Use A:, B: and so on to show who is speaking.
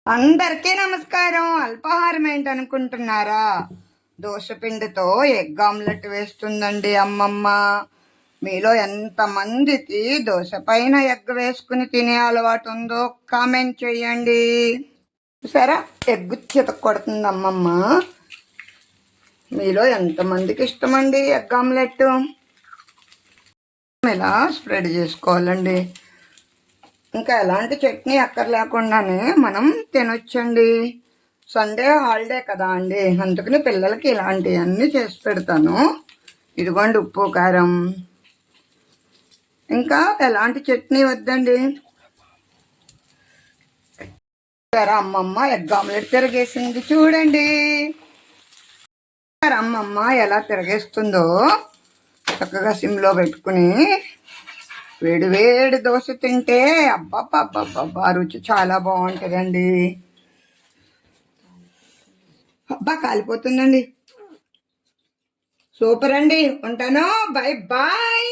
A: అందరికీ నమస్కారం. అల్పాహారం ఏంటనుకుంటున్నారా? దోసపిండితో ఎగ్ ఆమ్లెట్ వేస్తుందండి అమ్మమ్మ. మీలో ఎంతమందికి దోశ పైన ఎగ్ వేసుకుని తినే అలవాటు ఉందో కామెంట్ చేయండి. సరే, ఎగ్ చితక్కొడుతుంది అమ్మమ్మ. మీలో ఎంతమందికి ఇష్టమండి ఎగ్ ఆమ్లెట్? ఇలా స్ప్రెడ్ చేసుకోవాలండి. ఇంకా ఎలాంటి చట్నీ అక్కర్లేకుండానే మనం తినొచ్చండి. సండే హాలిడే కదా అండి, అందుకని పిల్లలకి ఇలాంటివన్నీ చేసి పెడతాను. ఇదిగోండి ఉప్పు కారం. ఇంకా ఎలాంటి చట్నీ వద్దండి. అమ్మమ్మ ఎగ్ ఆమ్లెట్ తిరగేసింది చూడండి. అమ్మమ్మ ఎలా తిరగేస్తుందో. చక్కగా సిమ్లో పెట్టుకుని వేడి వేడి దోశ తింటే అబ్బా రుచి చాలా బాగుంటుందండి. అబ్బా కాలిపోతుందండి. సూపర్ అండి. ఉంటాను. Bye bye.